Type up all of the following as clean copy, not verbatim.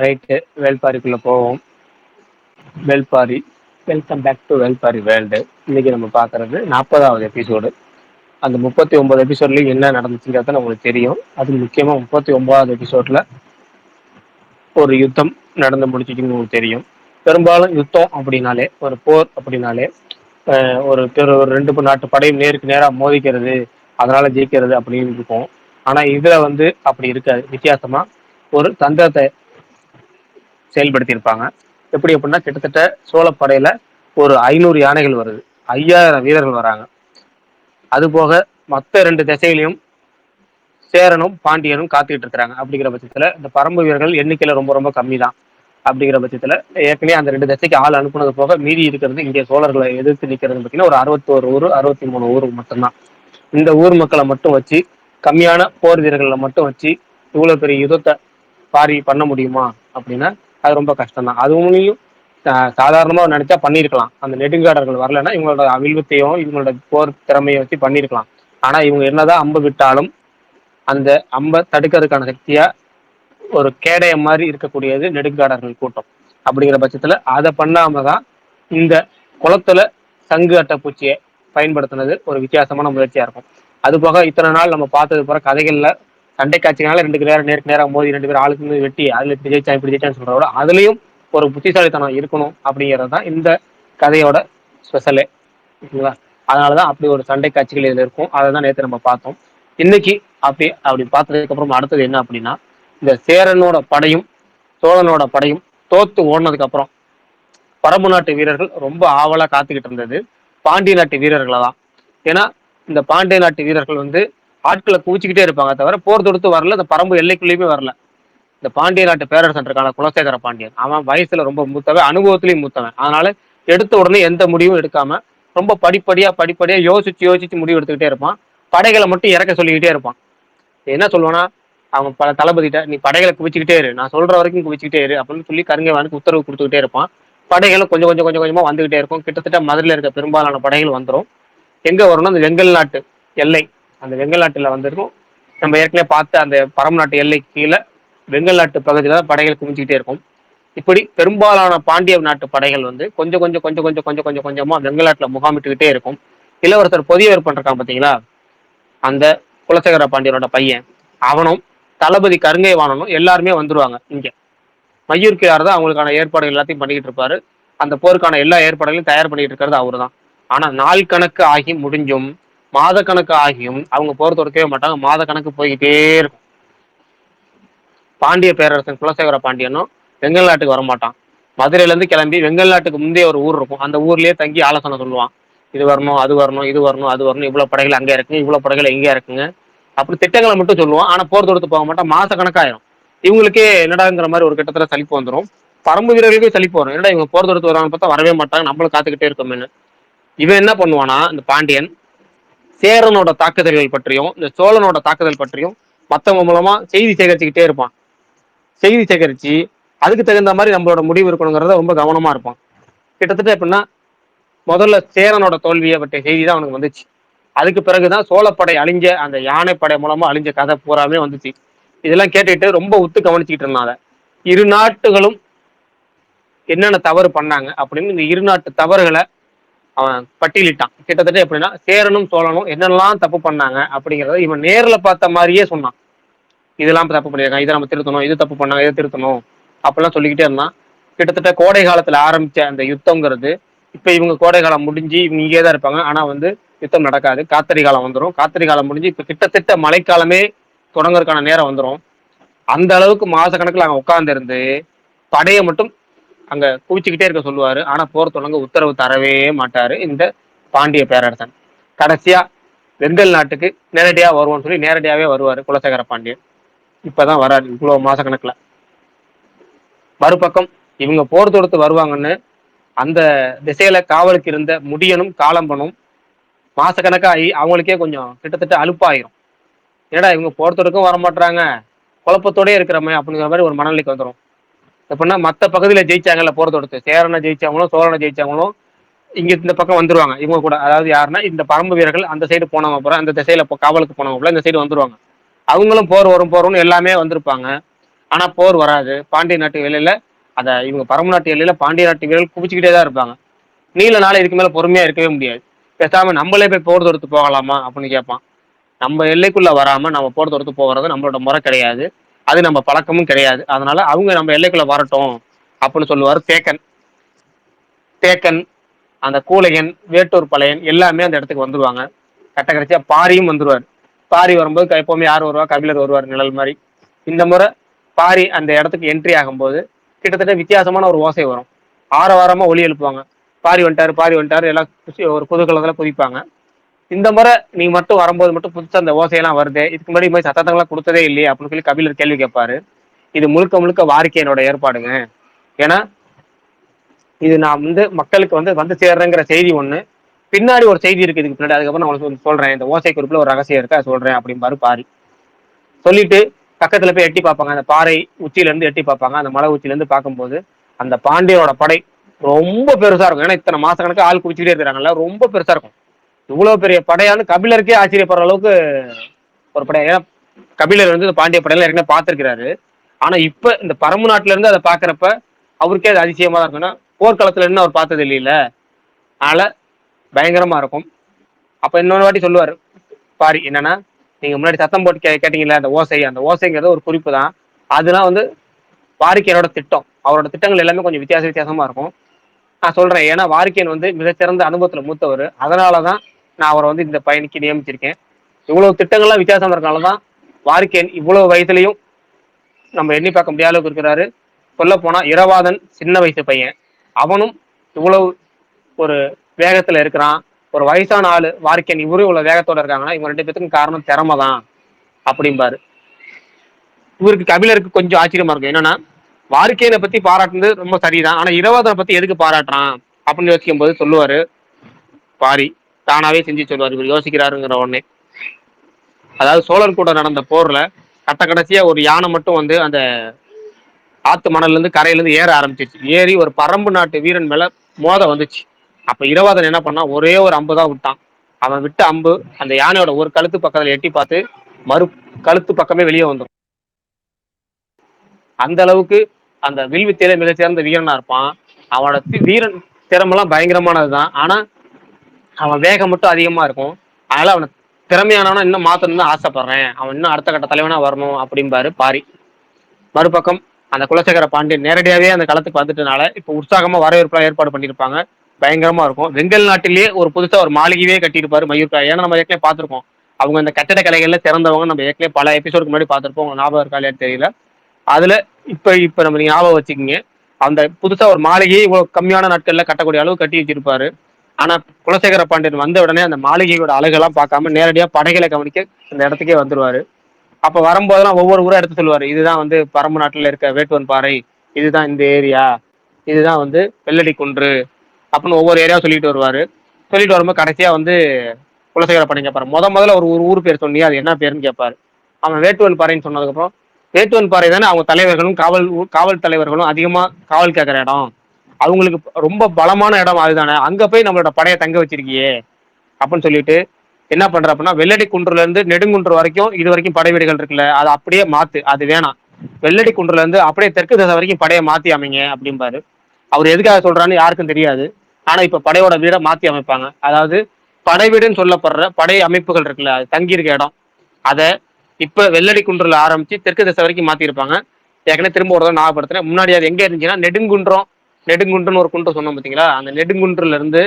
Right, வேள்பாரிக்குள்ள போவோம். Velpari, welcome back to Velpari world. இன்னைக்கு நம்ம பார்க்கறது 40வது எபிசோடு. அந்த 39 எபிசோட்லயும் என்ன நடந்துச்சுங்கிறது நம்மளுக்கு தெரியும். அது முக்கியமா 39வது எபிசோட்ல ஒரு யுத்தம் நடந்து முடிச்சுச்சுன்னு உங்களுக்கு தெரியும். பெரும்பாலும் யுத்தம் அப்படின்னாலே, ஒரு போர் அப்படின்னாலே ஒரு ரெண்டு நாட்டு படையும் நேருக்கு நேரா மோதிக்கிறது, அதனால ஜெயிக்கிறது அப்படின்னு இருக்கும். ஆனா இதுல அப்படி இருக்காது. வித்தியாசமா ஒரு தந்திரத்தை செயல்படுத்தியிருப்பாங்க. எப்படி அப்படின்னா, கிட்டத்தட்ட சோழப்படையில ஒரு 500 யானைகள் வருது, 5000 வீரர்கள் வராங்க. அது போக மத்த 2 திசையிலையும் சேரனும் பாண்டியனும் காத்துக்கிட்டு இருக்கிறாங்க. அப்படிங்கிற பட்சத்துல இந்த பரம்பு வீரர்கள் எண்ணிக்கையில ரொம்ப ரொம்ப கம்மி தான். அப்படிங்கிற பட்சத்துல ஏற்கனவே அந்த 2 திசைக்கு ஆள் அனுப்புனது போக மீதி இருக்கிறது இங்கே சோழர்களை எதிர்த்து நிக்கிறது பார்த்தீங்கன்னா ஒரு 61 ஊர் 63 ஊர் மட்டும்தான். இந்த ஊர் மக்களை மட்டும் வச்சு, கம்மியான போர் வீரர்களை மட்டும் வச்சு இவ்வளவு பெரிய யுத்தத்தை பாரி பண்ண முடியுமா அப்படின்னா அது ரொம்ப கஷ்டம் தான். அதுவும் சாதாரணமா நினைச்சா பண்ணிருக்கலாம். அந்த நெடுங்காடர்கள் வரலன்னா இவங்களோட அவிழ்வத்தையும் இவங்களோட போர் திறமையை வச்சு பண்ணிருக்கலாம். ஆனா இவங்க என்னதான் அம்பு விட்டாலும் அந்த அம்பை தடுக்கிறதுக்கான சக்தியா ஒரு கேடயம் மாதிரி இருக்கக்கூடியது நெடுங்காடர்கள் கூட்டம். அப்படிங்கிற பட்சத்துல அதை பண்ணாம தான் இந்த குளத்துல சங்கு அட்டைப்பூச்சியை பயன்படுத்தினது ஒரு வித்தியாசமான முயற்சியா இருக்கும். அது போக இத்தனை நாள் நம்ம பார்த்தது போற கதைகள்ல சண்டை காட்சினால 2 பேரும் நேருக்கு நேரம் மோதி 2 பேரும் ஆளுக்கு வெட்டி அதுல இப்படி ஜெயிச்சா இப்படி ஜெயிச்சான்னு சொல்றோட அதுலயும் ஒரு புத்திசாலித்தனம் இருக்கணும் அப்படிங்கிறது தான் இந்த கதையோட ஸ்பெஷலே. ஓகேங்களா? அதனாலதான் அப்படி ஒரு சண்டை காட்சிகள் இதுல இருக்கும். அதை தான் நேற்று நம்ம பார்த்தோம். இன்னைக்கு அப்படி பார்த்ததுக்கு அப்புறம் அடுத்தது என்ன அப்படின்னா, இந்த சேரனோட படையும் சோழனோட படையும் தோத்து ஓடினதுக்கு அப்புறம் பரம்பு நாட்டு வீரர்கள் ரொம்ப ஆவலா காத்துக்கிட்டு இருந்தது பாண்டிய நாட்டு வீரர்களை தான். ஏன்னா இந்த பாண்டிய நாட்டு வீரர்கள் ஆட்களை குவிச்சுக்கிட்டே இருப்பாங்க தவிர போர் தொடுத்து வரல, இந்த பரம்பு எல்லைக்குள்ளேயுமே வரல. இந்த பாண்டிய நாட்டு பேரரசன் இருக்கான குலசேகர பாண்டியன், அவன் வயசுல ரொம்ப மூத்தவன், அனுபவத்திலையும் மூத்தவன். அதனால எடுத்த உடனே எந்த முடிவும் எடுக்காம ரொம்ப படிப்படியா யோசிச்சு யோசிச்சு முடிவு எடுத்துக்கிட்டே இருப்பான். படைகளை மட்டும் இறக்க சொல்லிக்கிட்டே இருப்பான். என்ன சொல்லுவானா, அவன் பல தளபதிட்ட நீ படைகளை குவிச்சுக்கிட்டே இரு, நான் சொல்ற வரைக்கும் குவிச்சுக்கிட்டே இரு அப்படின்னு சொல்லி கருங்கைவானுக்கு உத்தரவு கொடுத்துக்கிட்டே இருப்பான். படைகளும் கொஞ்சம் கொஞ்சமா வந்துகிட்டே இருக்கும். கிட்டத்தட்ட மதுரையில இருக்க பெரும்பாலான படைகள் வந்துடும். எங்க வரும்னா அந்த வெங்கல் நாட்டு எல்லை, அந்த வெங்கல் நாட்டுல வந்திருக்கும். நம்ம ஏற்கனவே பார்த்த அந்த பரம்பு நாட்டு எல்லைக்கு கீழே வெங்கல் நாட்டு பகுதியில தான் படைகள் குவிஞ்சுக்கிட்டே இருக்கும். இப்படி பெரும்பாலான பாண்டிய நாட்டு படைகள் கொஞ்சமா வெங்கல் நாட்டுல முகாமிட்டுக்கிட்டே இருக்கும். இளவரசர் பொதியவர் பண்றான் பாத்தீங்களா, அந்த குலசேகர பாண்டியனோட பையன், அவனும் தளபதி கருங்கை வாணனும் எல்லாருமே வந்துருவாங்க. இங்க மையூர்கிழார் தான் அவங்களுக்கான ஏற்பாடுகள் எல்லாத்தையும் பண்ணிக்கிட்டு இருப்பாரு. அந்த போருக்கான எல்லா ஏற்பாடுகளையும் தயார் பண்ணிட்டு இருக்கிறது அவரு தான். ஆனா நாள் கணக்கு ஆகி முடிஞ்சும் மாத கணக்கு ஆகியும் அவங்க போர் தொடுக்கவே மாட்டாங்க. மாத கணக்கு போய்கிட்டே இருக்கும். பாண்டிய பேரரசன் குலசேகர பாண்டியனும் வெங்கல் நாட்டுக்கு வரமாட்டான். மதுரையில இருந்து கிளம்பி வெங்கல் நாட்டுக்கு முந்தைய ஒரு ஊர் இருக்கும், அந்த ஊர்லயே தங்கி ஆலோசனை சொல்லுவான். இது வரணும் அது வரணும் இது வரணும் அது வரணும், இவ்வளவு படைகள் அங்கே இருக்குங்க இவ்வளவு படைகள் எங்கே இருக்குங்க அப்படி திட்டங்களை மட்டும் சொல்லுவான். ஆனா போர் தொடுத்து போக மாட்டான். மாச கணக்காயிரும். இவங்களுக்கே என்னடாங்கிற மாதிரி ஒரு கிட்டத்தட்ட சலிப்பு வந்துடும். பரம்பு வீரர்களுக்கே சலிப்பு வரும். என்னடா இவங்க போர் தொடுத்து வரான்னு பார்த்தா வரவே மாட்டாங்க, நம்மளும் காத்துக்கிட்டே இருக்கோம்னு. இவன் என்ன பண்ணுவானா, இந்த பாண்டியன் சேரனோட தாக்குதல்கள் பற்றியும் இந்த சோழனோட தாக்குதல் பற்றியும் மத்தவங்க மூலமா செய்தி சேகரிச்சுக்கிட்டே இருப்பான். செய்தி சேகரிச்சு அதுக்கு தகுந்த மாதிரி நம்மளோட முடிவு இருக்கணுங்கிறத ரொம்ப கவனமா இருப்பான். கிட்டத்தட்ட எப்படின்னா, முதல்ல சேரனோட தோல்வியை பற்றிய செய்தி தான் அவனுக்கு வந்துச்சு. அதுக்கு பிறகுதான் சோழப்படை அழிஞ்ச அந்த யானைப்படை மூலமா அழிஞ்ச கதை பூராமே வந்துச்சு. இதெல்லாம் கேட்டுட்டு ரொம்ப உத்து கவனிச்சுக்கிட்டு இருந்தாங்க. இரு நாட்டுகளும் என்னென்ன தவறு பண்ணாங்க அப்படின்னு இந்த இரு நாட்டு தவறுகளை அவன் பட்டியலிட்டான். கிட்டத்தட்ட எப்படின்னா, சேரனும் சோழனும் என்னெல்லாம் தப்பு பண்ணாங்க அப்படிங்கிறத இவன் நேர்ல பார்த்த மாதிரியே சொன்னான். இதெல்லாம் தப்பு பண்ணிருக்காங்க, இதை நம்ம திருத்தணும், இது தப்பு பண்ணாங்க, இதை திருத்தணும் அப்படிலாம் சொல்லிக்கிட்டே இருந்தான். கிட்டத்தட்ட கோடை காலத்துல ஆரம்பிச்ச அந்த யுத்தம்ங்கிறது இப்ப இவங்க கோடை காலம் முடிஞ்சு இவங்க இங்கே தான் இருப்பாங்க. ஆனா யுத்தம் நடக்காது. காத்தடி காலம் வந்துடும். காத்தடி காலம் முடிஞ்சு இப்ப கிட்டத்தட்ட மழைக்காலமே தொடங்குறதுக்கான நேரம் வந்துடும். அந்த அளவுக்கு மாச கணக்குல அங்க உட்கார்ந்து இருந்து படையை மட்டும் அங்க குவிச்சுக்கிட்டே இருக்க சொல்லுவாரு. ஆனா போர் தொடங்க உத்தரவு தரவே மாட்டாரு இந்த பாண்டிய பேரரசன். கடைசியா வெங்கல் நாட்டுக்கு நேரடியா வருவோம்னு சொல்லி நேரடியாவே வருவாரு குலசேகர பாண்டியன். இப்பதான் வராரு இவ்வளவு மாச கணக்குல. மறுபக்கம் இவங்க போர் தொடுத்து வருவாங்கன்னு அந்த திசையில காவலுக்கு இருந்த முடியனும் காலம்பனும் மாசக்கணக்காகி அவங்களுக்கே கொஞ்சம் கிட்டத்தட்ட அலுப்பாயிரும். ஏடா இவங்க போர் தொடுக்கும் வரமாட்டாங்க, குழப்பத்தோடய இருக்கிறமே அப்படிங்கிற மாதிரி ஒரு மனநிலைக்கு வந்துடும். எப்படின்னா மற்ற பகுதியில ஜெயிச்சாங்கல்ல போர் தொடுத்து, சேரனை ஜெயிச்சவங்களும் சோழனை ஜெயிச்சவங்களும் இங்க இந்த பக்கம் வந்துருவாங்க இவங்க கூட. அதாவது யாருன்னா இந்த பரம்பு வீரர்கள் அந்த சைடு போனவங்க அப்புறம் அந்த திசையில காவலுக்கு போனவங்க இந்த சைடு வந்துருவாங்க. அவங்களும் போர் வரும்னு எல்லாமே வந்திருப்பாங்க. ஆனா போர் வராது. பாண்டிய நாட்டு எல்லையில இவங்க பரம்பு நாட்டு எல்லையில பாண்டிய நாட்டு வீரர்கள் குவிச்சுக்கிட்டே தான் இருப்பாங்க. நீல நாள் இதுக்கு மேல பொறுமையா இருக்கவே முடியாது. பேசாம நம்மளே போய் போர் தொடுத்து போகலாமா அப்படின்னு கேட்பான். நம்ம எல்லைக்குள்ள வராம நம்ம போர் தொடுத்து போகிறது நம்மளோட முறை கிடையாது. அது நம்ம பழக்கமும் கிடையாது. அதனால அவங்க நம்ம எல்லைக்குள்ள வரட்டும் அப்படின்னு சொல்லுவாரு தேக்கன். தேக்கன், அந்த கூழையன், வேட்டூர் பழையன் எல்லாமே அந்த இடத்துக்கு வந்துருவாங்க. கடைசியா பாரியும் வந்துருவாரு. பாரி வரும்போது எப்பவுமே யார் வருவா, கபிலர் வருவார் நிழல் மாதிரி. இந்த முறை பாரி அந்த இடத்துக்கு என்ட்ரி ஆகும்போது கிட்டத்தட்ட வித்தியாசமான ஒரு ஓசை வரும். ஆரவாரமா ஒலி எழுப்புவாங்க. பாரி வந்துட்டாரு, பாரி வந்துட்டாரு, எல்லாம் ஒரு குதூகலத்துல குதிப்பாங்க. இந்த முறை நீ மட்டும் வரும்போது மட்டும் புதுசா அந்த ஓசையெல்லாம் வருது, இதுக்கு முன்னாடி மாதிரி சத்தத்தங்கள்லாம் கொடுத்ததே இல்லையே அப்படின்னு சொல்லி கபிலர் கேள்வி கேட்பாரு. இது முழுக்க முழுக்க வாரிக்கையனோட ஏற்பாடுங்க. ஏன்னா இது நான் மக்களுக்கு வந்து சேர்றேங்கிற செய்தி ஒண்ணு, பின்னாடி ஒரு செய்தி இருக்கு இதுக்கு பின்னாடி. அதுக்கப்புறம் நான் உங்களுக்கு சொல்றேன், இந்த ஓசை குறிப்புல ஒரு ரகசியம் இருக்கு, அதை சொல்றேன் அப்படிம்பாரு பாரி. சொல்லிட்டு பக்கத்துல போய் எட்டி பார்ப்பாங்க. அந்த பாறை உச்சியில இருந்து எட்டி பார்ப்பாங்க. அந்த மலை உச்சியில இருந்து பார்க்கும்போது அந்த பாண்டியனோட படை ரொம்ப பெருசா இருக்கும். ஏன்னா இத்தனை மாச கணக்கு ஆள் குடிச்சுட்டே இருக்கிறாங்கல்ல, ரொம்ப பெருசா இருக்கும். இவ்வளவு பெரிய படையான்னு கபிலருக்கே ஆச்சரியப்படுற அளவுக்கு ஒரு படை. ஏன்னா கபிலர் வந்து பாண்டிய படையில ஏற்கனவே பார்த்திருக்கிறாரு. ஆனா இப்ப இந்த பரம்பு நாட்டுல இருந்து அதை பாக்குறப்ப அவருக்கே அது அதிசயமா தான் இருக்கும். ஏன்னா போர்க்களத்துல இருந்து அவர் பார்த்தது இல்லையில, அதனால பயங்கரமா இருக்கும். அப்ப இன்னொரு வாட்டி சொல்லுவாரு பாரி, என்னன்னா நீங்க முன்னாடி சத்தம் போட்டு கேட்டீங்கல்ல அந்த ஓசைங்கிறது ஒரு குறிப்பு தான். அதெல்லாம் வந்து வாரிக்கையனோட திட்டம். அவரோட திட்டங்கள் எல்லாமே கொஞ்சம் வித்தியாசமா இருக்கும். நான் சொல்றேன், ஏன்னா வாரிக்கையன் வந்து மிகச்சிறந்த அனுபவத்துல மூத்தவர். அதனாலதான் நான் அவரை வந்து இந்த பயணிக்கு நியமிச்சிருக்கேன். இவ்வளவு திட்டங்கள்லாம் வித்தியாசமா இருக்கனாலதான் வாரிக்கையன் இவ்வளவு வயசுலயும் நம்ம எண்ணி பார்க்க முடியாத அளவுக்கு இருக்கிறாரு. சொல்ல போனா இரவாதன் சின்ன வயசு பையன், அவனும் இவ்வளவு ஒரு வேகத்துல இருக்கிறான். ஒரு வயசான ஆளு வாரிக்கையன் இவரும் இவ்வளவு வேகத்தோட இருக்காங்கன்னா இவங்க 2 பேத்துக்கும் காரணம் திறமை தான் அப்படிம்பாரு. இவருக்கு கபிலருக்கு கொஞ்சம் ஆச்சரியமா இருக்கும். என்னன்னா வாரிக்கையனை பத்தி பாராட்டுனது ரொம்ப சரிதான், ஆனா இரவாதனை பத்தி எதுக்கு பாராட்டுறான் அப்படின்னு யோசிக்கும் போது சொல்லுவாரு பாரி, தானாவே செஞ்சு சொல்லுவாரு இவர் யோசிக்கிறாருங்கிற உடனே. அதாவது சோழர் கூட நடந்த போர்ல கடைசியா ஒரு யானை மட்டும் வந்து அந்த ஆத்து மணல்ல இருந்து கரையில இருந்து ஏற ஆரம்பிச்சிருச்சு. ஏறி ஒரு பரம்பு நாட்டு வீரன் மேல மோத வந்துச்சு. அப்ப இரவாதன் என்ன பண்ணா, ஒரே ஒரு அம்பு தான் விட்டான். அவன் விட்ட அம்பு அந்த யானையோட ஒரு கழுத்து பக்கத்துல எட்டி பார்த்து மறு கழுத்து பக்கமே வெளியே வந்துடும். அந்த அளவுக்கு அந்த வில்வித்தையில மிக சிறந்த வீரனா இருப்பான். அவனோட வீரன் திறமெல்லாம் பயங்கரமானதுதான். ஆனா அவன் வேகம் மட்டும் அதிகமா இருக்கும். அதனால அவனை திறமையானவனா இன்னும் மாத்தணும்னு தான் ஆசைப்படுறேன், அவன் இன்னும் அடுத்த கட்ட தலைவனா வரணும் அப்படிம்பாரு பாரி. மறுபக்கம் அந்த குலசேகர பாண்டியன் நேரடியாவே அந்த களத்துக்கு வந்துட்டனால இப்ப உற்சாகமா வரவேற்பு ஏற்பாடு பண்ணிருப்பாங்க. பயங்கரமா இருக்கும். வெங்கல் நாட்டிலேயே ஒரு புதுசா ஒரு மாளிகையே கட்டியிருப்பாரு மயூர்கா. ஏன்னா நம்ம ஏற்கனவே பார்த்திருப்போம், அவங்க அந்த கட்டட கலைகள்ல சிறந்தவங்க. நம்ம ஏற்கனவே பல எபிசோடுக்கு முன்னாடி பார்த்திருப்போம், ஞாபகம் இருக்கா இல்லையான்னு தெரியல. அதுல இப்ப நம்ம ஞாபகம் வச்சுக்கோங்க, அந்த புதுசா ஒரு மாளிகையை இவ்வளவு கம்மியான நாட்கள்ல கட்டக்கூடிய அளவு கட்டி வச்சிருப்பாரு. ஆனா குலசேகர பாண்டியன் வந்த உடனே அந்த மாளிகையோட அழகெல்லாம் பார்க்காம நேரடியா படைகளை கவனிக்க இந்த இடத்துக்கே வந்துருவாரு. அப்ப வரும்போதெல்லாம் ஒவ்வொரு ஊரா எடுத்து சொல்லுவாரு, இதுதான் வந்து பரம்பு நாட்டுல இருக்க வேட்டுவன் பாறை, இதுதான் இந்த ஏரியா, இதுதான் வந்து வெள்ளடி குன்று அப்படின்னு ஒவ்வொரு ஏரியா சொல்லிட்டு வருவாரு. சொல்லிட்டு வரும்போது கடைசியா வந்து குலசேகர பாண்டியன் கேட்பாரு, முதல்ல ஒரு ஊர் பேர் சொன்னியா, அது என்ன பேருன்னு கேட்பாரு. அவன் வேட்டுவன் பாறைன்னு சொன்னதுக்கப்புறம், வேட்டுவன் பாறை தானே அவங்க தலைவர்களும் காவல் தலைவர்களும் அதிகமா காவல் கேட்கிற இடம், அவங்களுக்கு ரொம்ப பலமான இடம் அதுதானே, அங்க போய் நம்மளோட படையை தங்க வச்சிருக்கியே அப்படின்னு சொல்லிட்டு என்ன பண்ற அப்படின்னா, வெள்ளடி குன்றுல இருந்து நெடுங்குன்று வரைக்கும் இது வரைக்கும் படை வீடுகள் இருக்குல்ல, அதை அப்படியே மாத்து, அது வேணாம், வெள்ளடி குன்றுல இருந்து அப்படியே தெற்கு திசை வரைக்கும் படையை மாத்தி அமைங்க அப்படிம்பாரு. அவர் எதுக்காக சொல்றான்னு யாருக்கும் தெரியாது. ஆனா இப்ப படையோட வீடை மாத்தி அமைப்பாங்க. அதாவது படை வீடுன்னு சொல்லப்படுற படை அமைப்புகள் இருக்குல்ல, அது தங்கி இருக்க இடம், அதை இப்ப வெள்ளடி குன்றுல ஆரம்பிச்சு தெற்கு திசை வரைக்கும் மாத்திருப்பாங்க. ஏற்கனவே திரும்ப ஒரு ஞாபகப்படுத்துறேன், முன்னாடி அது எங்க இருந்துச்சுன்னா நெடுங்குன்றுன்னு ஒரு குன்று சொன்னோம் பார்த்தீங்களா, அந்த நெடுங்குன்றுல இருந்து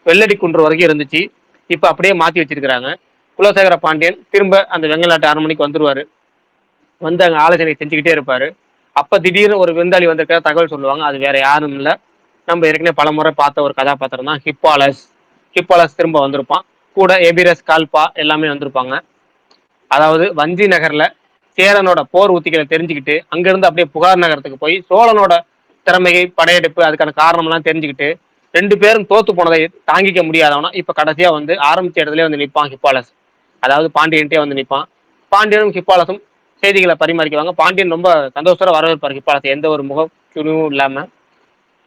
வெள்ளடி குன்று வரைக்கும் இருந்துச்சு. இப்ப அப்படியே மாத்தி வச்சிருக்கிறாங்க. குலசேகர பாண்டியன் திரும்ப அந்த வெங்கநாட்டு அரண்மனைக்கு வந்துருவாரு. வந்து அங்க ஆலோசனை செஞ்சுக்கிட்டே இருப்பாரு. அப்ப திடீர்னு ஒரு விருந்தாளி வந்திருக்கிற தகவல் சொல்லுவாங்க. அது வேற யாரும் இல்ல, நம்ம ஏற்கனவே பல முறை பார்த்த ஒரு கதாபாத்திரம் தான், ஹிப்பாலஸ். ஹிப்பாலஸ் திரும்ப வந்திருப்பான். கூட எபிரஸ், கால்பா எல்லாமே வந்திருப்பாங்க. அதாவது வஞ்சி நகர்ல சேரனோட போர் உத்திகளை தெரிஞ்சுக்கிட்டு அங்கிருந்து அப்படியே புகார் நகரத்துக்கு போய் சோழனோட திறமையை, படையெடுப்பு, அதுக்கான காரணம் எல்லாம் தெரிஞ்சுக்கிட்டு 2 பேரும் தோத்து போனதை தாங்கிக்க முடியாதவனா இப்ப கடைசியா வந்து ஆரம்பிச்ச இடத்துல வந்து நிற்பான் ஹிப்பாலஸ். அதாவது பாண்டியன்ட்டே வந்து நிற்பான். பாண்டியனும் ஹிப்பாலஸும் செய்திகளை பரிமாறிக்குவாங்க. பாண்டியன் ரொம்ப சந்தோஷத்தோட வரவேற்பார் ஹிப்பாலஸ், எந்த ஒரு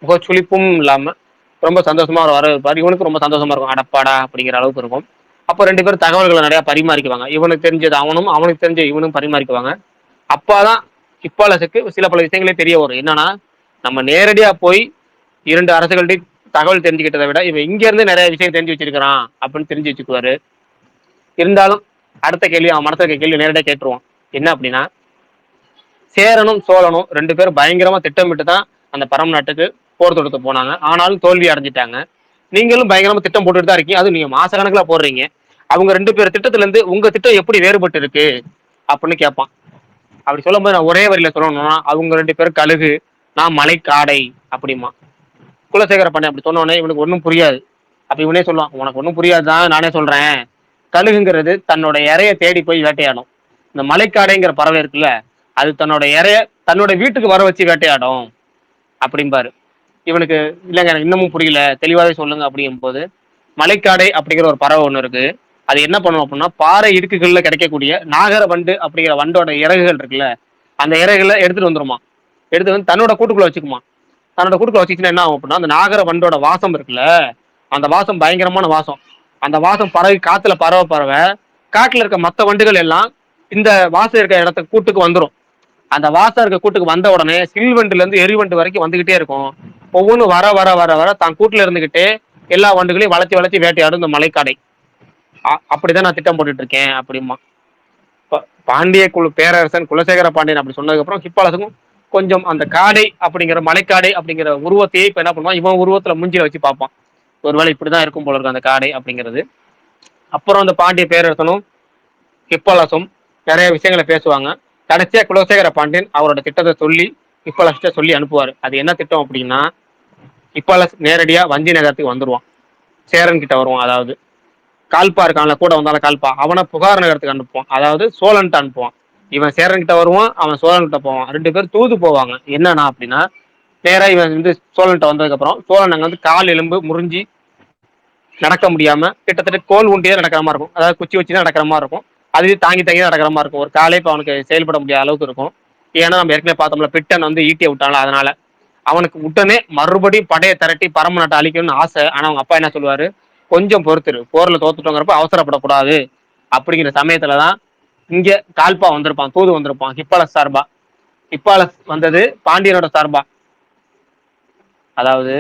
முகச்சுளிப்பும் இல்லாம ரொம்ப சந்தோஷமா அவர் வரவேற்பார். இவனுக்கு ரொம்ப சந்தோஷமா இருக்கும், அடப்பாடா அப்படிங்கிற அளவுக்கு இருக்கும். அப்போ 2 பேரும் தகவல்களை நிறைய பரிமாறிக்குவாங்க. இவனுக்கு தெரிஞ்சது அவனும், அவனுக்கு தெரிஞ்ச இவனும் பரிமாறிக்குவாங்க. அப்பாதான் ஹிப்பாலஸுக்கு சில பல விஷயங்களே தெரிய வரும். என்னன்னா, நம்ம நேரடியா போய் 2 அரசுகள்ட்டயும் தகவல் தெரிஞ்சுக்கிட்டதை விட, இவன் இங்க இருந்து நிறைய விஷயம் தெரிஞ்சு வச்சிருக்கிறான் அப்படின்னு தெரிஞ்சு வச்சுக்குவாரு. இருந்தாலும் அடுத்த கேள்வி அவன் மனசுல இருக்க கேள்வி நேரடியா கேட்டுருவான். என்ன அப்படின்னா, சேரனும் சோழனும் 2 பேரும் பயங்கரமா திட்டமிட்டு தான் அந்த பரம நாட்டுக்கு போர் தொடுத்து போனாங்க. ஆனாலும் தோல்வி அடைஞ்சிட்டாங்க. நீங்களும் பயங்கரமா திட்டம் போட்டுட்டு தான் இருக்கீங்க. அதுவும் நீங்க மாச கணக்குல போடுறீங்க. அவங்க 2 பேர் திட்டத்துல இருந்து உங்க திட்டம் எப்படி வேறுபட்டு இருக்கு அப்படின்னு கேட்பான். அப்படி சொல்லும்போது நான் ஒரே வரியில சொல்லணும்னா, அவங்க 2 பேரும் கழுகு, நான் மலைக்காடை அப்படிமா. குலசேகர பாண்டியன் அப்படி சொன்னோடனே இவனுக்கு ஒன்றும் புரியாது. அப்ப இவனே சொல்லுவான், உனக்கு ஒன்றும் புரியாதுதான், நானே சொல்றேன். கழுகுங்கிறது தன்னோட இறைய தேடி போய் வேட்டையாடும். இந்த மலைக்காடைங்கிற பறவை இருக்குல்ல, அது தன்னோட இறைய தன்னோட வீட்டுக்கு வர வச்சு வேட்டையாடும் அப்படிம்பாரு. இவனுக்கு இல்லைங்க எனக்கு இன்னமும் புரியல, தெளிவாவே சொல்லுங்க அப்படிங்கும் போது, மலைக்காடை அப்படிங்கிற ஒரு பறவை ஒண்ணு இருக்கு. அது என்ன பண்ணும் அப்படின்னா, பாறை இடுக்குகள்ல கிடைக்கக்கூடிய நாகர வண்டு அப்படிங்கிற வண்டோட இறகுகள் இருக்குல்ல, அந்த இறகுகளை எடுத்துட்டு வந்துருமா. எடுத்து வந்து தன்னோட கூட்டுக்குள்ள வச்சுக்குமா. தன்னோட கூட்டுக்குள்ள வச்சுச்சுன்னா என்ன ஆகும் அப்படின்னா, அந்த நாகர வண்டோட வாசம் இருக்குல்ல, அந்த வாசம் பயங்கரமான வாசம். அந்த வாசம் பறவை காத்துல பறவை பறவை காட்டுல இருக்க மத்த வண்டுகள் எல்லாம் இந்த வாசம் இருக்க இடத்துக்கு கூட்டுக்கு வந்துடும். அந்த வாசம் இருக்க கூட்டுக்கு வந்த உடனே சில்வண்டுல இருந்து எரிவண்டு வரைக்கும் வந்துகிட்டே இருக்கும். ஒவ்வொன்றும் வர வர வர வர தான் கூட்டுல இருந்துகிட்டே எல்லா வண்டுகளையும் வளர்ச்சி வளர்ச்சி வேட்டையாடும் இந்த மலைக்காடை. அப்படிதான் நான் திட்டம் போட்டுட்டு இருக்கேன் அப்படிமா. பாண்டிய குழு பேரரசன் குலசேகர பாண்டியன் அப்படி சொன்னதுக்கு அப்புறம் ஹிப்பாலஸுக்கும் கொஞ்சம் அந்த காடை அப்படிங்கிற மலைக்காடை அப்படிங்கிற உருவத்தையே இப்ப என்ன பண்ணுவான், இவன் உருவத்துல மூஞ்சில வச்சு பார்ப்பான். ஒருவேளை இப்படிதான் இருக்கும் போல இருக்கும் அந்த காடை அப்படிங்கிறது. அப்புறம் அந்த பாண்டிய பேரரசனும் ஹிப்பாலஸும் நிறைய விஷயங்களை பேசுவாங்க. கடைசியா குலசேகர பாண்டியன் அவரோட திட்டத்தை சொல்லி ஹிப்பாலஸ்ட சொல்லி அனுப்புவாரு. அது என்ன திட்டம் அப்படின்னா, ஹிப்பாலஸ் நேரடியா வஞ்சி நகரத்துக்கு வந்துருவான். சேரன் கிட்ட வருவான். அதாவது கால்பா இருக்கான்ல, கூட வந்தாலும் கால்பா, அவனை புகார் நகரத்துக்கு அனுப்புவான். அதாவது சோழன்ட்டு அனுப்புவான். இவன் சேரன் கிட்ட வருவான், அவன் சோழன் கிட்ட போவான். 2 பேரும் தூது போவாங்க. என்னன்னா அப்படின்னா, நேரா இவன் வந்து சோழன்ட்ட வந்ததுக்கு அப்புறம் சோழன் அங்க வந்து கால் எலும்பு முறிஞ்சி நடக்க முடியாம கிட்டத்தட்ட கோல் ஊண்டியே நடக்கிற மாதிரி இருக்கும். அதாவது குச்சி வச்சு தான் நடக்கிற மாதிரி இருக்கும். அதுவே தாங்கி தாங்கி தான் நடக்கிற மாதிரி இருக்கும். ஒரு காலே இப்போ அவனுக்கு செயல்பட முடியாத அளவுக்கு இருக்கும். ஏன்னா நம்ம ஏற்கனவே பார்த்தோம்ல, பிட்டன் வந்து ஈட்டியை விட்டான்ல, அதனால அவனுக்கு உடனே மறுபடியும் படையை திரட்டி பரம நாட்டை அழிக்கணும்னு ஆசை. ஆனா அவங்க அப்பா என்ன சொல்லுவாரு, கொஞ்சம் பொறுத்துரு, போர்ல தோத்துட்டோங்கிறப்ப அவசரப்படக்கூடாது அப்படிங்கிற சமயத்துலதான் இங்க கால்பா வந்திருப்பான், தூது வந்திருப்பான் ஹிப்பாலஸ் சார்பா. ஹிப்பாலஸ் வந்தது பாண்டியனோட சார்பா. அதாவது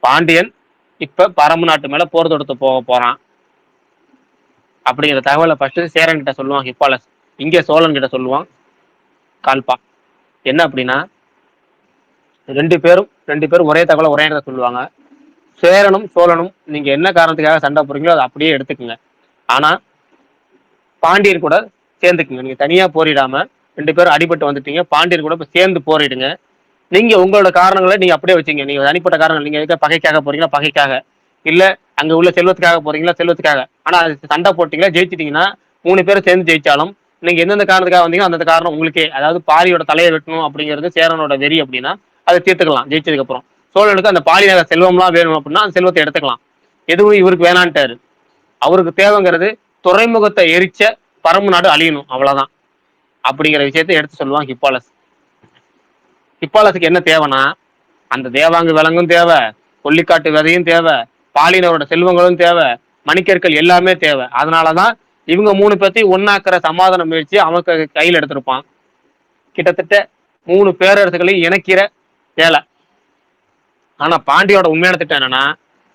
பாண்டியன் இப்ப பரம நாட்டு மேல போர் தொடுத்து போக போறான் அப்படிங்கிற தகவலை ஃபர்ஸ்ட் சேரன் கிட்ட சொல்லுவான் ஹிப்பாலஸ். இங்க சோழன் கிட்ட சொல்லுவான் கால்பா. என்ன அப்படின்னா, ரெண்டு பேரும் ஒரே தகவலை ஒரே இடத்துல சொல்லுவாங்க. சேரனும் சோழனும் நீங்க என்ன காரணத்துக்காக சண்டை போறீங்களோ அதை அப்படியே எடுத்துக்கங்க. ஆனா பாண்டியர் கூட சேர்ந்துக்குங்க. நீங்க தனியா போரிடாம 2 பேரும் அடிபட்டு வந்துட்டீங்க, பாண்டியர் கூட இப்ப சேர்ந்து போரிடுங்க. நீங்க உங்களோட காரணங்களை நீங்க அப்படியே வச்சீங்க. நீங்க தனிப்பட்ட காரணங்கள், நீங்க எதுக்கு பகைக்காக போறீங்களா பகைக்காக, இல்ல அங்க உள்ள செல்வத்துக்காக போறீங்களா செல்வத்துக்காக. ஆனா அது சண்டை போட்டீங்களா ஜெயிச்சிட்டீங்கன்னா 3 பேரும் சேர்ந்து ஜெயிச்சாலும் நீங்க எந்தெந்த காரணத்துக்காக வந்தீங்க அந்த காரணம் உங்களுக்கே. அதாவது பாரியோட தலையை வெட்டணும் அப்படிங்கிறது சேரனோட வெறி அப்படின்னா அதை தீர்த்துக்கலாம் ஜெயிச்சதுக்கு அப்புறம். சோழனுக்கு அந்த பாரி நகர் செல்வம்லாம் வேணும் அப்படின்னா அந்த செல்வத்தை எடுத்துக்கலாம். எதுவும் இவருக்கு வேணான்ட்டாரு. அவருக்கு தேவைங்கிறது துறைமுகத்தை எரிச்ச பரம்பு நாடு அழியணும், அவ்வளவுதான் அப்படிங்கிற விஷயத்தை எடுத்து சொல்லுவான் ஹிப்பாலஸ். ஹிப்பாலஸுக்கு என்ன தேவைன்னா, அந்த தேவாங்கு விலங்கும் தேவை, கொல்லிக்காட்டு விதையும் தேவை, பாலினரோட செல்வங்களும் தேவை, மணிக்கற்கள் எல்லாமே தேவை. அதனாலதான் இவங்க 3 பேர்த்தையும் ஒன்னாக்குற சமாதான முயற்சி அவனுக்கு கையில் எடுத்திருப்பான். கிட்டத்தட்ட 3 பேரரசுகளையும் இணைக்கிற வேலை. ஆனா பாண்டியோட உண்மையான திட்டம் என்னன்னா,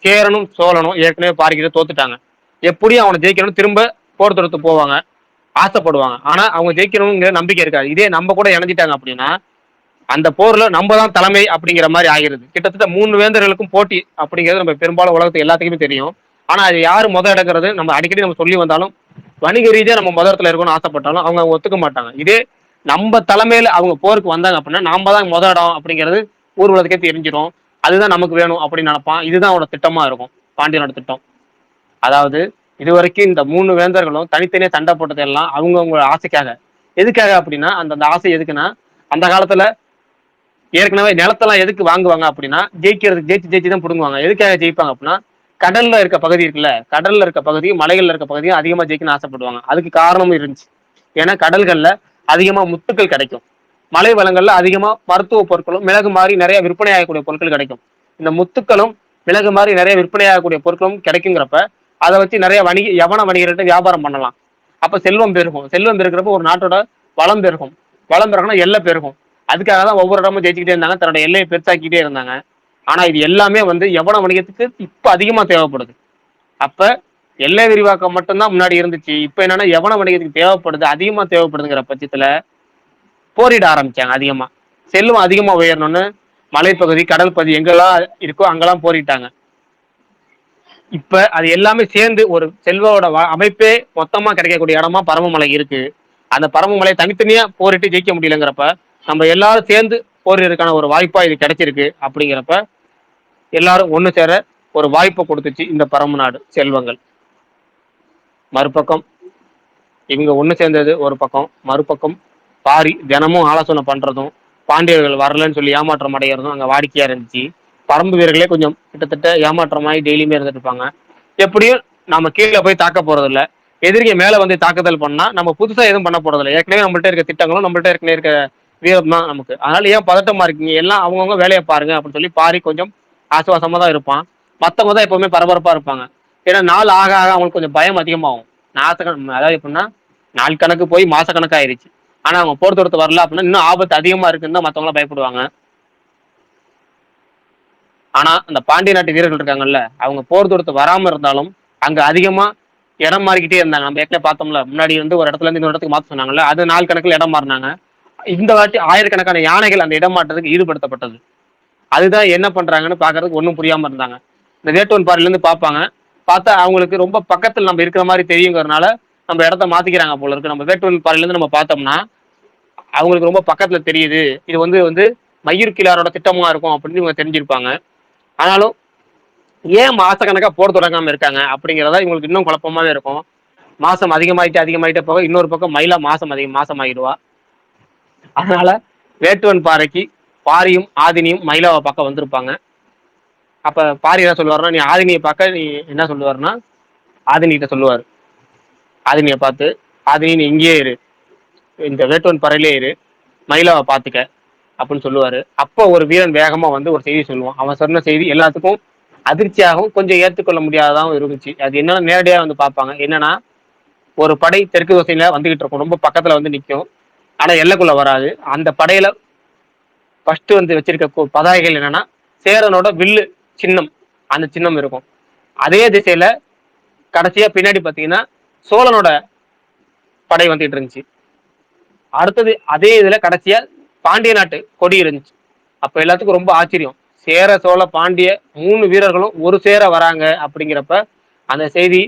சேரனும் சோழனும் ஏற்கனவே பாரிக்கிட்ட தோத்துட்டாங்க. எப்படியும் அவனை ஜெயிக்கணும், திரும்ப போர் தொடுத்து போவாங்க, ஆசைப்படுவாங்க. ஆனா அவங்க ஜெயிக்கணுங்கிற நம்பிக்கை இருக்காது. இதே நம்ம கூட இணைஞ்சிட்டாங்க அப்படின்னா அந்த போர்ல நம்ம தான் தலைமை அப்படிங்கிற மாதிரி ஆகிறது. கிட்டத்தட்ட 3 வேந்தர்களுக்கும் போட்டி அப்படிங்கிறது நம்ம பெரும்பாலும் உலகத்துக்கு எல்லாத்துக்குமே தெரியும். ஆனா அது யாரு எடுக்கிறது நம்ம அடிக்கடி நம்ம சொல்லி வந்தாலும், வணிக ரீதியா நம்ம இடத்துல இருக்கணும்னு ஆசைப்பட்டாலும் அவங்க ஒத்துக்க மாட்டாங்க. இதே நம்ம தலைமையில அவங்க போருக்கு வந்தாங்க அப்படின்னா நாம தான் இடம் அப்படிங்கிறது ஊர் உலகத்துக்கே தெரிஞ்சிடும். அதுதான் நமக்கு வேணும் அப்படின்னு நினைப்பான். இதுதான் அவனோட திட்டமா இருக்கும், பாண்டியனோட திட்டம். அதாவது இதுவரைக்கும் இந்த 3 வேந்தர்களும் தனித்தனியே சண்டை போட்டது எல்லாம் அவங்கவுங்க ஆசைக்காக. எதுக்காக அப்படின்னா, அந்த ஆசை எதுக்குன்னா, அந்த காலத்துல ஏற்கனவே நிலத்தெல்லாம் எதுக்கு வாங்குவாங்க அப்படின்னா, ஜெயிச்சு தான் பிடுங்குவாங்க. எதுக்காக ஜெயிப்பாங்க அப்படின்னா, கடல்ல இருக்க பகுதி இருக்குல்ல, கடல்ல இருக்க பகுதியும் மலைகள்ல இருக்க பகுதியும் அதிகமா ஜெயிக்கணும்னு ஆசைப்படுவாங்க. அதுக்கு காரணமும் இருந்துச்சு. ஏன்னா கடல்கள்ல அதிகமா முத்துக்கள் கிடைக்கும், மலை வளங்கள்ல அதிகமா மருத்துவ பொருட்களும் மிளகு மாதிரி நிறைய விற்பனை ஆகக்கூடிய பொருட்கள் கிடைக்கும். இந்த முத்துக்களும் மிளகு மாதிரி நிறைய விற்பனை ஆகக்கூடிய பொருட்களும் கிடைக்குங்கிறப்ப அதை வச்சு நிறைய யவன வணிகர்கிட்ட வியாபாரம் பண்ணலாம். அப்ப செல்வம் பெருகும். செல்வம் பெருக்கிறப்ப ஒரு நாட்டோட வளம் பெருகும். வளம் பெருகும்னா எல்லை பெருகும். அதுக்காக தான் ஒவ்வொரு இடமும் ஜெயிச்சுக்கிட்டே இருந்தாங்க. தன்னோட எல்லையை பெருசாக்கிட்டே இருந்தாங்க. ஆனா இது எல்லாமே வந்து யவன வணிகத்துக்கு இப்ப அதிகமா தேவைப்படுது. அப்ப எல்லை விரிவாக்கம் மட்டும்தான் முன்னாடி இருந்துச்சு. இப்ப என்னன்னா யவன வணிகத்துக்கு தேவைப்படுது, அதிகமா தேவைப்படுதுங்கிற பட்சத்துல போரிட ஆரம்பிச்சாங்க அதிகமா. செல்வம் அதிகமா உயரணும்னு மலைப்பகுதி, கடல் பகுதி எங்கெல்லாம் இருக்கோ அங்கெல்லாம் போரிட்டாங்க. இப்ப அது எல்லாமே சேர்ந்து ஒரு செல்வோட அமைப்பே மொத்தமா கிடைக்கக்கூடிய இடமா பரமமலை இருக்கு. அந்த பரமமலை தனித்தனியா போரிட்டு ஜெயிக்க முடியலங்கிறப்ப நம்ம எல்லாரும் சேர்ந்து போரிடுறதுக்கான ஒரு வாய்ப்பா இது கிடைச்சிருக்கு. அப்படிங்கிறப்ப எல்லாரும் ஒண்ணு சேர ஒரு வாய்ப்பை கொடுத்துச்சு இந்த பரம நாடு செல்வங்கள். மறுபக்கம் இவங்க ஒண்ணு சேர்ந்தது ஒரு பக்கம், மறுபக்கம் பாரி தினமும் ஆலோசனை பண்றதும் பாண்டியர்கள் வரலன்னு சொல்லி ஏமாற்றம் அடைகிறதும் அங்க வாடிக்கையா இருந்துச்சு. பரம்பு வீரர்களே கொஞ்சம் கிட்டத்தட்ட ஏமாற்றமாயி டெய்லியுமே இருந்துட்டு இருப்பாங்க. எப்படியும் நம்ம கீழே போய் தாக்க போறது இல்ல, எதிரிங்க மேல வந்து தாக்குதல் பண்ணா நம்ம புதுசா எதுவும் பண்ண போறது இல்லை. ஏற்கனவே நம்மள்ட்ட இருக்க திட்டங்களும் நம்மள்ட்ட ஏற்கனவே இருக்க வீரம் தான் நமக்கு. அதனால ஏன் பதட்டமா இருக்கீங்க, எல்லாம் அவங்கவுங்க வேலையை பாருங்க அப்படின்னு சொல்லி பாரி கொஞ்சம் ஆசுவாசமா தான் இருப்பான். மத்தவங்க தான் எப்பவுமே பரபரப்பா இருப்பாங்க. ஏன்னா நாள் ஆக ஆக அவங்களுக்கு கொஞ்சம் பயம் அதிகமாகும். அதாவது எப்படின்னா நாள் கணக்கு போய் மாச கணக்கு ஆயிருச்சு. ஆனா அவங்க போர் தொடுத்து வரல அப்படின்னா இன்னும் ஆபத்து அதிகமா இருக்குன்னு தான் மத்தவங்க பயப்படுவாங்க. ஆனா அந்த பாண்டிய நாட்டு வீரர்கள் இருக்காங்கல்ல, அவங்க போர் தொடுத்து வராம இருந்தாலும் அங்க அதிகமா இடம் மாறிக்கிட்டே இருந்தாங்க. நம்ம ஏற்கனவே பார்த்தோம்ல, முன்னாடி வந்து ஒரு இடத்துல இருந்து இன்னொரு இடத்துக்கு மாத்த சொன்னாங்கல்ல, அது நாள் கணக்கில் இடம் மாறினாங்க. இந்த வாட்டி ஆயிரக்கணக்கான யானைகள் அந்த இடம் மாற்றத்துக்கு ஈடுபடுத்தப்பட்டது. அதுதான் என்ன பண்றாங்கன்னு பாக்குறதுக்கு ஒன்றும் புரியாம இருந்தாங்க. இந்த வேட்டுவன் பாறையில இருந்து பார்ப்பாங்க. பார்த்தா அவங்களுக்கு ரொம்ப பக்கத்தில் நம்ம இருக்கிற மாதிரி தெரியுங்கிறதுனால நம்ம இடத்த மாத்திக்கிறாங்க போல இருக்கு. நம்ம வேட்டுவன் பாறையில இருந்து நம்ம பார்த்தோம்னா அவங்களுக்கு ரொம்ப பக்கத்துல தெரியுது. இது வந்து வந்து மயூர் கிளாரோட திட்டமா இருக்கும் அப்படின்னு இவங்க தெரிஞ்சிருப்பாங்க. ஆனாலும் ஏன் மாசக்கணக்கா போர் தொடங்காம இருக்காங்க அப்படிங்கிறதா இவங்களுக்கு இன்னும் குழப்பமாவே இருக்கும். மாசம் அதிகமாயிட்டே போக இன்னொரு பக்கம் மயிலா மாசமாகிடுவா. அதனால வேட்டுவன் பாறைக்கு பாரியும் ஆதினியும் மயிலாவை பார்க்க வந்திருப்பாங்க. அப்ப பாரி என்ன சொல்லுவாருன்னா, நீ ஆதினியை பார்க்க நீ என்ன சொல்லுவாருன்னா ஆதினி கிட்ட சொல்லுவாரு. ஆதினியை பார்த்து, ஆதினி நீ இங்கேயே இரு, இந்த வேட்டுவன் பாறையிலே இரு, மயிலாவை பார்த்துக்க அப்படின்னு சொல்லுவாரு. அப்போ ஒரு வீரன் வேகமா வந்து ஒரு செய்தி சொல்லுவான். அவன் சொன்ன செய்தி எல்லாத்துக்கும் அதிர்ச்சியாகவும் கொஞ்சம் ஏற்றுக்கொள்ள முடியாததாகவும் இருந்துச்சு. அது என்னன்னா நேரடியா வந்து பார்ப்பாங்க. என்னன்னா ஒரு படை தெற்கு திசையில வந்துகிட்டு இருக்கும், ரொம்ப பக்கத்துல வந்து நிற்கும், ஆனா எல்லைக்குள்ள வராது. அந்த படையில ஃபர்ஸ்ட் வந்து வச்சிருக்க பதாகைகள் என்னன்னா சேரனோட வில்லு சின்னம், அந்த சின்னம் இருக்கும். அதே திசையில கடைசியா பின்னாடி பாத்தீங்கன்னா சோழனோட படை வந்துட்டு இருந்துச்சு. அடுத்தது அதே இதுல கடைசியா பாண்டிய நாட்டு கொடி இருந்துச்சு. அப்ப எல்லாத்துக்கும் ரொம்ப ஆச்சரியம். சேர சோழ பாண்டிய 3 வீரர்களும் ஒரு சேர வராங்க அப்படிங்கிறப்ப அந்த செய்தி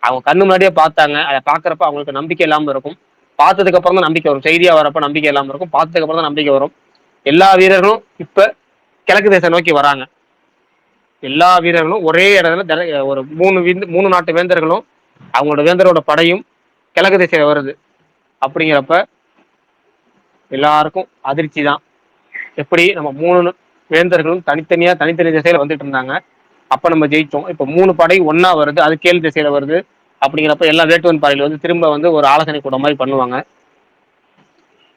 அவங்க கண்ணு முன்னாடியே பார்த்தாங்க. அதை பாக்குறப்ப அவங்களுக்கு நம்பிக்கை இல்லாம இருக்கும். பார்த்ததுக்கு அப்புறம் தான் நம்பிக்கை வரும். செய்தியா வரப்ப நம்பிக்கை இல்லாம இருக்கும், பார்த்ததுக்கு அப்புறம் தான் நம்பிக்கை வரும். எல்லா வீரர்களும் இப்ப கிழக்கு தேசம் நோக்கி வராங்க. எல்லா வீரர்களும் ஒரே இடத்துல ஒரு 3 நாட்டு வேந்தர்களும் அவங்களோட வேந்தரோட படையும் கிழக்கு திசையில வருது. அப்படிங்கிறப்ப எல்லாருக்கும் அதிர்ச்சி தான். எப்படி நம்ம 3 வேந்தர்களும் தனித்தனி திசையில வந்துட்டு இருந்தாங்க, அப்ப நம்ம ஜெயிச்சோம். இப்ப 3 படை ஒன்னா வருது, அது கீழ் திசையில வருது. அப்படிங்கிறப்ப எல்லா வேட்டுவன் பாறையில வந்து திரும்ப வந்து ஒரு ஆலோசனை கூட மாதிரி பண்ணுவாங்க.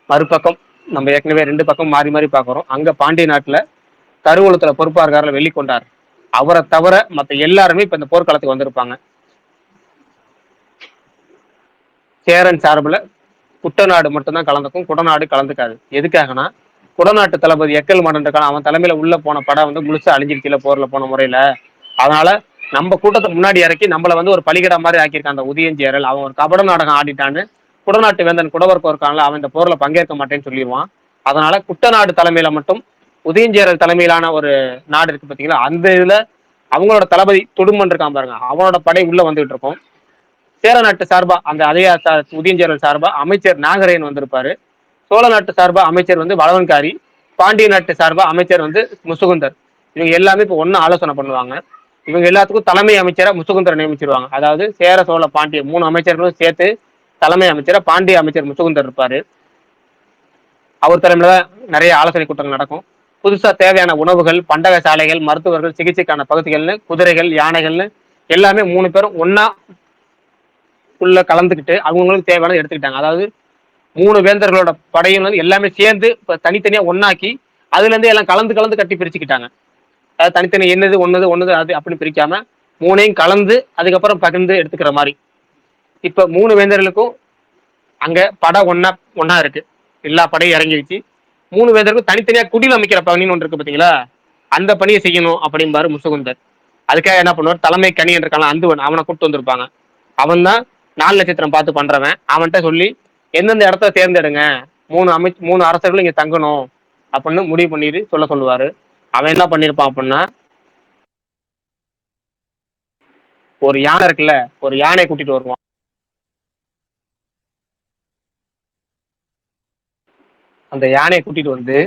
மறுபக்கம் நம்ம ஏற்கனவே 2 பக்கம் மாறி மாறி பாக்குறோம். அங்க பாண்டிய நாட்டுல கருவூலத்துல பொறுப்பா இருக்காருல வெள்ளிக்கொண்டார், அவரை தவிர மத்த எல்லாருமே இப்ப இந்த போர்க்களத்துக்கு வந்திருப்பாங்க. சேரன் சார்புல குட்டநாடு மட்டும்தான் கலந்துக்கும், குடநாடு கலந்துக்காது. எதுக்காகனா குடநாட்டு தளபதி எக்கல் மாடன் இருக்கான, அவன் தலைமையில உள்ள போன படம் வந்து முழுசா அழிஞ்சிருச்சுல போர்ல போன முறையில. அதனால நம்ம கூட்டத்துக்கு முன்னாடி இறக்கி நம்மள வந்து ஒரு பலிகடா மாதிரி ஆக்கியிருக்கான் அந்த உதயஞ்சேரல். அவன் ஒரு கபட நாடகம் ஆடிட்டான்னு குடநாட்டு வேந்தன் குடவர்க்கு இருக்கான்ல, அவன் இந்த போர்ல பங்கேற்க மாட்டேன்னு சொல்லிடுவான். அதனால குட்டநாடு தலைமையில மட்டும் உதயஞ்சேரல் தலைமையிலான ஒரு நாடு இருக்கு பாத்தீங்களா, அந்த இதுல அவங்களோட தளபதி துடுமன் இருக்கான் பாருங்க, அவனோட படை உள்ள வந்துட்டு இருக்கும். சேர நாட்டு சார்பா அந்த அதே உதயஞ்சேரல் சார்பா அமைச்சர் நாகரேயன் வந்திருப்பாரு. சோழ நாட்டு சார்பா அமைச்சர் வந்து வளவன்காரி, பாண்டிய நாட்டு சார்பா அமைச்சர் வந்து முசுகுந்தர். இவங்க எல்லாமே இப்ப ஒன்னு ஆலோசனை பண்ணுவாங்க. இவங்க எல்லாத்துக்கும் தலைமை அமைச்சரா முசுகுந்தரை நியமிச்சிருவாங்க. அதாவது சேர சோழ பாண்டிய 3 அமைச்சர்களும் சேர்த்து தலைமை அமைச்சரா பாண்டிய அமைச்சர் முசுகுந்தர் இருப்பாரு. அவர் தலைமையில தான் நிறைய ஆலோசனை கூட்டங்கள் நடக்கும். புதுசா தேவையான உணவுகள், பண்டக சாலைகள், மருத்துவர்கள், சிகிச்சைக்கான பகுதிகள்னு குதிரைகள், யானைகள்னு எல்லாமே 3 பேரும் ஒன்னா உள்ள கலந்துக்கிட்டு அவங்களுக்கு தேவையானது எடுத்துக்கிட்டாங்க. அதாவது 3 வேந்தர்களோட படையும் வந்து எல்லாமே சேர்ந்து இப்ப தனித்தனியா ஒன்னாக்கி அதுல இருந்து எல்லாம் கலந்து கலந்து கட்டி பிரிச்சுக்கிட்டாங்க. அதாவது தனித்தனி என்னது ஒன்னது அது அப்படி பிரிக்காம 3ஐயும் கலந்து அதுக்கப்புறம் பகிர்ந்து எடுத்துக்கிற மாதிரி. இப்ப 3 வேந்தர்களுக்கும் அங்க படை ஒன்னா இருக்கு, எல்லா படையும் இறங்கிடுச்சு. 3 வேந்தருக்கும் தனித்தனியா குடில் அமைக்கிற பணின்னு ஒன்று இருக்கு பாத்தீங்களா, அந்த பணியை செய்யணும் அப்படிம்பாரு முசுகுந்தர். அதுக்காக என்ன பண்ணுவார், தலைமை கணி இருக்கான அந்துவன், அவனை கூப்பிட்டு வந்திருப்பாங்க. அவன் தான் 4 நட்சத்திரம் பார்த்து பண்றவன். அவன்கிட்ட சொல்லி எந்தெந்த இடத்த தேர்ந்தெடுங்க, 3 அரசர்களும் இங்க தங்கணும் அப்படின்னு முடிவு பண்ணிட்டு சொல்லுவாரு. அவன் என்ன பண்ணிருப்பான் அப்படின்னா, ஒரு யானை இருக்குல்ல, ஒரு யானையை கூட்டிட்டு வருவான். அந்த யானையை கூட்டிட்டு வந்து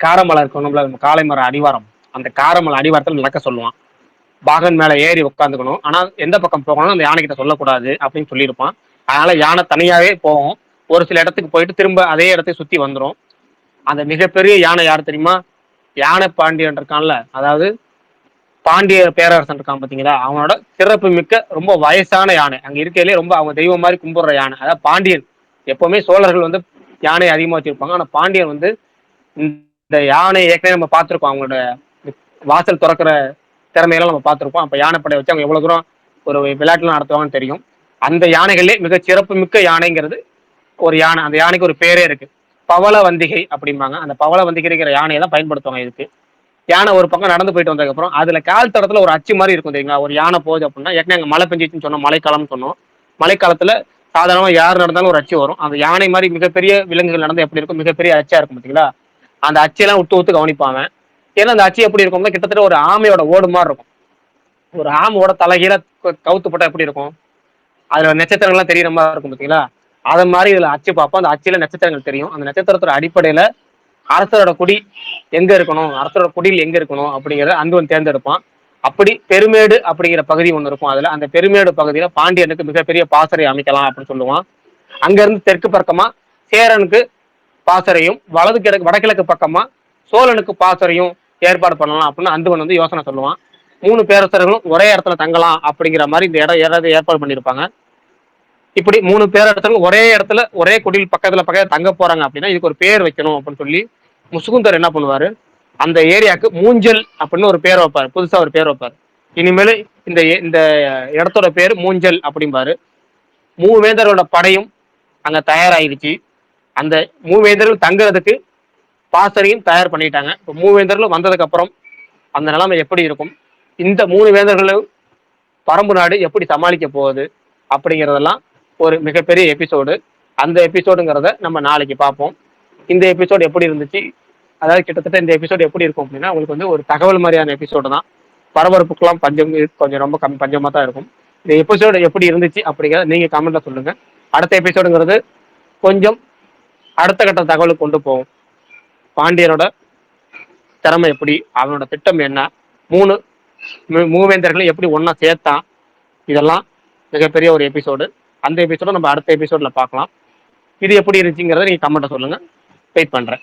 காரமலை இருக்கணும்ல, காளை மரம் அடிவாரம், அந்த காரமலை அடிவாரத்தில் நடக்க சொல்லுவான். பாகன் மேல ஏறி உட்காந்துக்கணும், ஆனா எந்த பக்கம் போகணும் அந்த யானை கிட்ட சொல்லக்கூடாது அப்படின்னு சொல்லியிருப்பான். அதனால யானை தனியாவே போகும். ஒரு சில இடத்துக்கு போயிட்டு திரும்ப அதே இடத்தை சுத்தி வந்துடும். அந்த மிகப்பெரிய யானை யார் தெரியுமா, யானை பாண்டியன் இருக்கான்ல, அதாவது பாண்டிய பேரரசன் இருக்கான் பாத்தீங்களா, அவனோட சிறப்பு மிக்க ரொம்ப வயசான யானை, அங்க இருக்கையிலே ரொம்ப அவங்க தெய்வம் மாதிரி கும்பிடுற யானை. அதாவது பாண்டியன், எப்பவுமே சோழர்கள் வந்து யானை அதிகமா வச்சிருப்பாங்க, ஆனா பாண்டியன் வந்து இந்த யானை ஏற்கனவே நம்ம பார்த்திருக்கோம், அவங்களோட வாசல் திறக்கிற திறமையெல்லாம் நம்ம பார்த்திருப்போம். அப்ப யானைப்படை வச்சு அவங்க எவ்வளவு தூரம் ஒரு விளையாட்டுலாம் நடத்துவாங்கன்னு தெரியும். அந்த யானைகளே மிக சிறப்பு மிக்க யானைங்கிறது ஒரு யானை. அந்த யானைக்கு ஒரு பேரே இருக்கு, பவள வந்திகை அப்படிம்பாங்க. அந்த பவள வந்திகைங்கிற யானையை தான் பயன்படுத்துவாங்க இதுக்கு. யானை ஒரு பக்கம் நடந்து போயிட்டு வந்ததுக்கு அப்புறம் அதுல கால் தடத்துல ஒரு அச்சு மாதிரி இருக்கும் தெரியுங்களா, ஒரு யானை போகுது அப்படின்னா, ஏற்கனவே அங்க மழை பெஞ்சிச்சுன்னு சொன்னோம், மழைக்காலம்னு சொன்னோம். மழைக்காலத்துல சாதாரணமா யார் நடந்தாலும் ஒரு அச்சு வரும். அந்த யானை மாதிரி மிகப்பெரிய விலங்குகள் நடந்து எப்படி இருக்கும், மிகப்பெரிய அச்சா இருக்கும் பாத்தீங்களா, அந்த அச்செல்லாம் விட்டு கவனிப்பாங்க. ஏன்னா அந்த அச்சு எப்படி இருக்கும்னா, கிட்டத்தட்ட ஒரு ஆமையோட ஓடு மாதிரி இருக்கும். ஒரு ஆமையோட தலைகீழ கவுத்து போட்டா எப்படி இருக்கும், அதுல நட்சத்திரங்கள்லாம் தெரியற மாதிரி இருக்கும் பாத்தீங்களா, அதை மாதிரி இதுல அச்சு பார்ப்போம். அந்த அச்சுல நட்சத்திரங்கள் தெரியும். அந்த நட்சத்திரத்தோட அடிப்படையில அரசரோட குடி எங்க இருக்கணும், அரசரோட குடியில் எங்க இருக்கணும் அப்படிங்கிறத அந்துவன் தேர்ந்தெடுப்பான். அப்படி பெருமேடு அப்படிங்கிற பகுதி ஒண்ணு இருக்கும். அதுல அந்த பெருமேடு பகுதியில பாண்டியனுக்கு மிகப்பெரிய பாசறை அமைக்கலாம் அப்படின்னு சொல்லுவான். அங்க இருந்து தெற்கு பக்கமா சேரனுக்கு பாசறையும், வடகிழக்கு பக்கமா சோழனுக்கு பாசறையும் ஏற்பாடு பண்ணலாம் அப்படின்னு அந்துவன் வந்து யோசனை சொல்லுவான். 3 பேரரசர்களும் ஒரே இடத்துல தங்கலாம் அப்படிங்கிற மாதிரி இந்த இடம் ஏற்பாடு பண்ணியிருப்பாங்க. இப்படி 3 பேரரசர்களும் ஒரே இடத்துல ஒரே குடியில் பக்கத்துல தங்க போறாங்க அப்படின்னா இதுக்கு ஒரு பேர் வைக்கணும் அப்படின்னு சொல்லி முசுகுந்தர் என்ன பண்ணுவாரு, அந்த ஏரியாவுக்கு மூஞ்சல் அப்படின்னு ஒரு பேர் வைப்பாரு, புதுசா ஒரு பேர் வைப்பாரு. இனிமேல் இந்த இந்த இடத்தோட பேர் மூஞ்சல் அப்படிம்பாரு. 3 வேந்தரோட படையும் அங்க தயாராயிருச்சு. அந்த 3 வேந்தர்கள் தங்குறதுக்கு பாசறையும் தயார் பண்ணிட்டாங்க. இப்போ 3 வேந்தர்களும் வந்ததுக்கு அப்புறம் அந்த நிலைமை எப்படி இருக்கும், இந்த 3 வேந்தர்களும் பரம்பு நாடு எப்படி சமாளிக்க போகுது அப்படிங்கிறதெல்லாம் ஒரு மிகப்பெரிய எபிசோடு. அந்த எபிசோடுங்கிறத நம்ம நாளைக்கு பார்ப்போம். இந்த எபிசோடு எப்படி இருந்துச்சு, அதாவது கிட்டத்தட்ட இந்த எபிசோடு எப்படி இருக்கும் அப்படின்னா, உங்களுக்கு வந்து ஒரு தகவல் மாதிரியான எபிசோடு தான். பரபரப்புக்கெல்லாம் பஞ்சம் கொஞ்சம் ரொம்ப பஞ்சமா தான் இருக்கும். இந்த எபிசோடு எப்படி இருந்துச்சு அப்படிங்கிறத நீங்க கமெண்ட்ல சொல்லுங்க. அடுத்த எபிசோடுங்கிறது கொஞ்சம் அடுத்த கட்ட தகவலுக்கு கொண்டு போகும். பாண்டியனோட திறமை எப்படி, அவனோட திட்டம் என்ன, மூணு மூவேந்தர்களை எப்படி ஒன்னா சேர்த்தான், இதெல்லாம் மிகப்பெரிய ஒரு எபிசோடு. அந்த எபிசோட நம்ம அடுத்த எபிசோட்ல பார்க்கலாம். இது எப்படி இருந்துச்சுங்கிறத நீங்க கமெண்ட்டை சொல்லுங்க. வெயிட் பண்றேன்.